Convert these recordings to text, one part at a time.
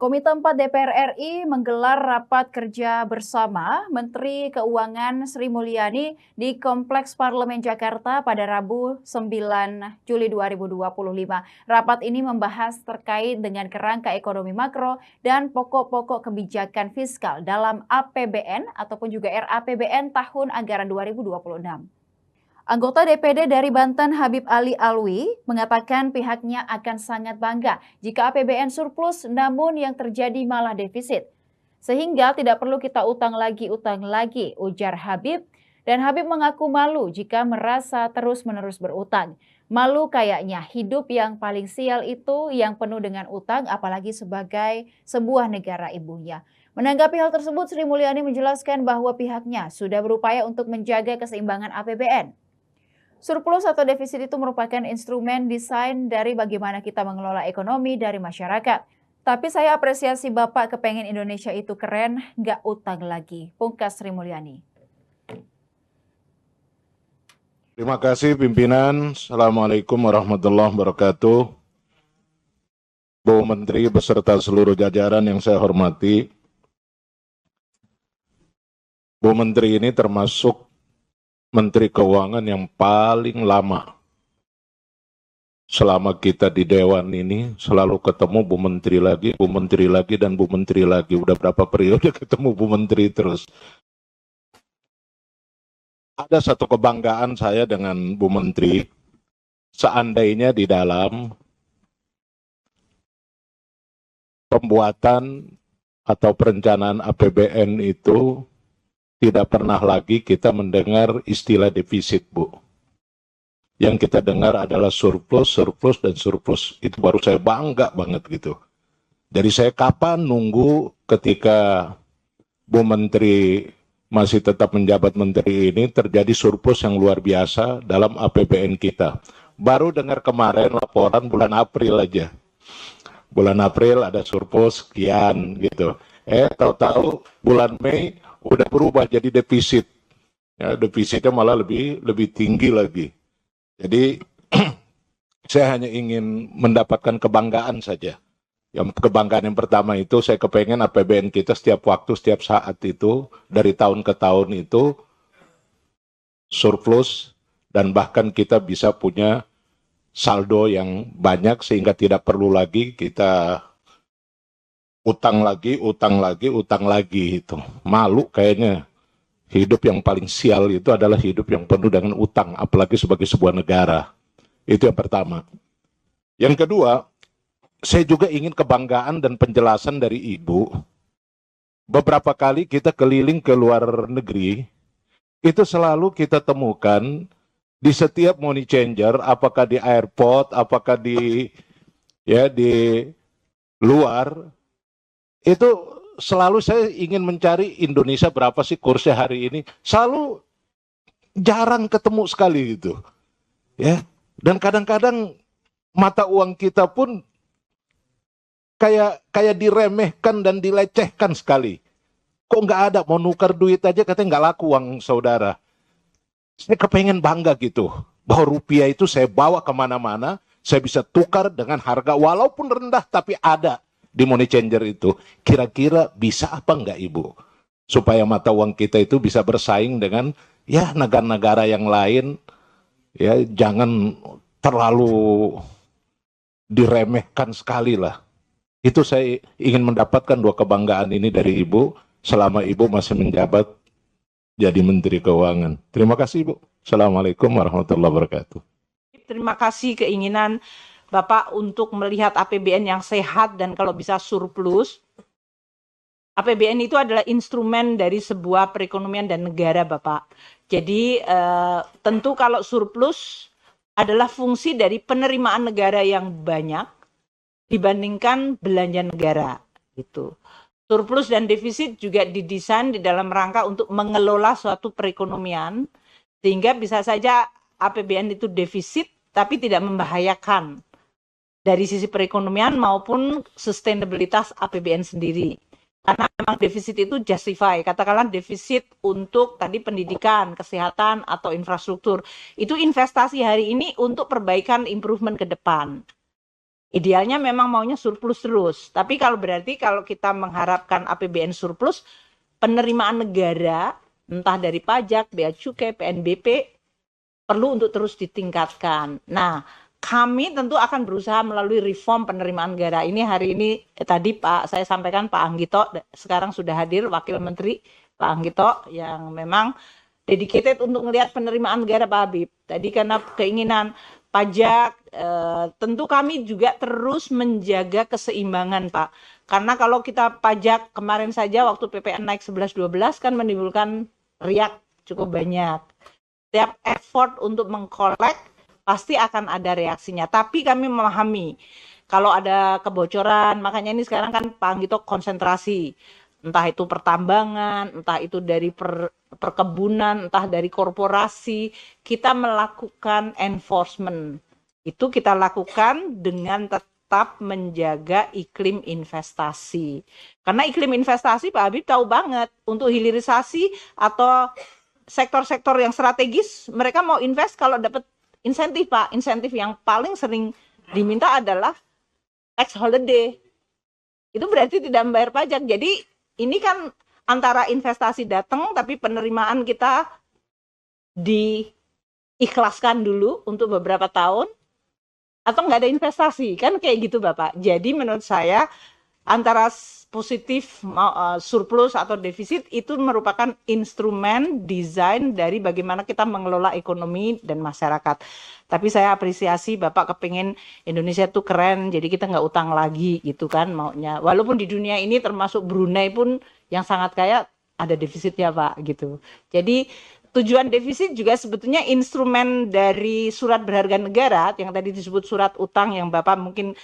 Komite 4 DPR RI menggelar rapat kerja bersama Menteri Keuangan Sri Mulyani di Kompleks Parlemen Jakarta pada Rabu 9 Juli 2025. Rapat ini membahas terkait dengan kerangka ekonomi makro dan pokok-pokok kebijakan fiskal dalam APBN ataupun juga RAPBN tahun anggaran 2026. Anggota DPD dari Banten Habib Ali Alwi mengatakan pihaknya akan sangat bangga jika APBN surplus namun yang terjadi malah defisit. Sehingga tidak perlu kita utang lagi, ujar Habib. Dan Habib mengaku malu jika merasa terus-menerus berutang. Malu kayaknya hidup yang paling sial itu yang penuh dengan utang apalagi sebagai sebuah negara ibunya. Menanggapi hal tersebut, Sri Mulyani menjelaskan bahwa pihaknya sudah berupaya untuk menjaga keseimbangan APBN. Surplus atau defisit itu merupakan instrumen desain dari bagaimana kita mengelola ekonomi dari masyarakat. Tapi saya apresiasi Bapak kepengen Indonesia itu keren, nggak utang lagi. Pungkas Sri Mulyani. Terima kasih pimpinan. Assalamualaikum warahmatullahi wabarakatuh. Bu Menteri beserta seluruh jajaran yang saya hormati. Bu Menteri ini termasuk Menteri Keuangan yang paling lama. Selama kita di Dewan ini selalu ketemu Bu Menteri lagi, Bu Menteri lagi, dan Bu Menteri lagi. Udah berapa periode ketemu Bu Menteri terus. Ada satu kebanggaan saya dengan Bu Menteri, seandainya di dalam pembuatan atau perencanaan APBN itu tidak pernah lagi kita mendengar istilah defisit, Bu. Yang kita dengar adalah surplus, surplus, dan surplus. Itu baru saya bangga banget gitu. Jadi saya kapan nunggu ketika Bu Menteri masih tetap menjabat menteri ini terjadi surplus yang luar biasa dalam APBN kita. Baru dengar kemarin laporan bulan April aja. Bulan April ada surplus sekian gitu. Tahu-tahu bulan Mei udah berubah jadi defisit. Ya, defisitnya malah lebih tinggi lagi. Jadi saya hanya ingin mendapatkan kebanggaan saja. Yang kebanggaan yang pertama itu saya kepengen APBN kita setiap waktu, setiap saat itu, dari tahun ke tahun itu surplus dan bahkan kita bisa punya saldo yang banyak sehingga tidak perlu lagi kita utang lagi itu. Malu kayaknya. Hidup yang paling sial itu adalah hidup yang penuh dengan utang, apalagi sebagai sebuah negara. Itu yang pertama. Yang kedua, saya juga ingin kebanggaan dan penjelasan dari Ibu. Beberapa kali kita keliling ke luar negeri, itu selalu kita temukan di setiap money changer, apakah di airport, apakah di luar, itu selalu saya ingin mencari Indonesia berapa sih kursnya hari ini. Selalu jarang ketemu sekali gitu. Ya. Dan kadang-kadang mata uang kita pun kayak diremehkan dan dilecehkan sekali. Kok nggak ada, mau nukar duit aja katanya nggak laku uang saudara. Saya kepengen bangga gitu. Bahwa rupiah itu saya bawa kemana-mana, saya bisa tukar dengan harga walaupun rendah tapi ada di money changer itu. Kira-kira bisa apa enggak Ibu? Supaya mata uang kita itu bisa bersaing dengan ya negara-negara yang lain, ya jangan terlalu diremehkan sekali lah. Itu saya ingin mendapatkan dua kebanggaan ini dari Ibu selama Ibu masih menjabat jadi Menteri Keuangan. Terima kasih Ibu. Assalamualaikum warahmatullahi wabarakatuh. Terima kasih keinginan Bapak untuk melihat APBN yang sehat dan kalau bisa surplus. APBN itu adalah instrumen dari sebuah perekonomian dan negara, Bapak. Jadi tentu kalau surplus adalah fungsi dari penerimaan negara yang banyak dibandingkan belanja negara. Gitu. Surplus dan defisit juga didesain di dalam rangka untuk mengelola suatu perekonomian sehingga bisa saja APBN itu defisit tapi tidak membahayakan dari sisi perekonomian maupun sustainabilitas APBN sendiri. Karena memang defisit itu justify, katakanlah defisit untuk tadi pendidikan, kesehatan, atau infrastruktur. Itu investasi hari ini untuk perbaikan improvement ke depan. Idealnya memang maunya surplus terus. Tapi kalau kita mengharapkan APBN surplus, penerimaan negara, entah dari pajak, bea cukai, PNBP, perlu untuk terus ditingkatkan. Nah, kami tentu akan berusaha melalui reform penerimaan negara. Ini hari ini, tadi saya sampaikan Pak Anggito, sekarang sudah hadir Wakil Menteri Pak Anggito, yang memang dedicated untuk melihat penerimaan negara Pak Habib. Tadi karena keinginan pajak, tentu kami juga terus menjaga keseimbangan Pak. Karena kalau kita pajak kemarin saja waktu PPN naik 11-12 kan menimbulkan riak cukup banyak. Setiap effort untuk mengkolek pasti akan ada reaksinya. Tapi kami memahami kalau ada kebocoran, makanya ini sekarang kan Pak Anggito konsentrasi. Entah itu pertambangan, entah itu dari perkebunan, entah dari korporasi, kita melakukan enforcement. Itu kita lakukan dengan tetap menjaga iklim investasi. Karena iklim investasi Pak Habib tahu banget, untuk hilirisasi atau sektor-sektor yang strategis, mereka mau invest kalau dapat insentif Pak. Insentif yang paling sering diminta adalah tax holiday. Itu berarti tidak membayar pajak. Jadi ini kan antara investasi datang tapi penerimaan kita diikhlaskan dulu untuk beberapa tahun atau nggak ada investasi, kan kayak gitu Bapak. Jadi menurut saya antara positif surplus atau defisit itu merupakan instrumen desain dari bagaimana kita mengelola ekonomi dan masyarakat. Tapi saya apresiasi Bapak kepengen Indonesia tuh keren, jadi kita nggak utang lagi gitu kan maunya. Walaupun di dunia ini termasuk Brunei pun yang sangat kaya ada defisitnya Pak gitu. Jadi tujuan defisit juga sebetulnya instrumen dari surat berharga negara yang tadi disebut surat utang yang Bapak mungkin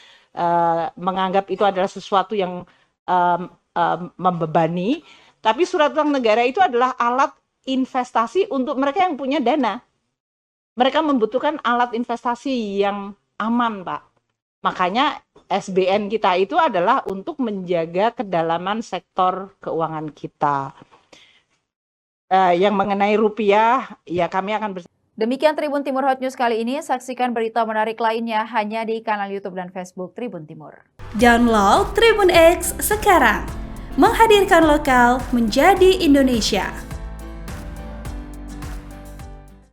menganggap itu adalah sesuatu yang membebani, tapi surat utang negara itu adalah alat investasi untuk mereka yang punya dana. Mereka membutuhkan alat investasi yang aman, Pak. Makanya SBN kita itu adalah untuk menjaga kedalaman sektor keuangan kita. Yang mengenai rupiah, ya kami akan Demikian Tribun Timur Hot News kali ini. Saksikan berita menarik lainnya hanya di kanal YouTube dan Facebook Tribun Timur. Download Tribun X sekarang. Menghadirkan lokal menjadi Indonesia.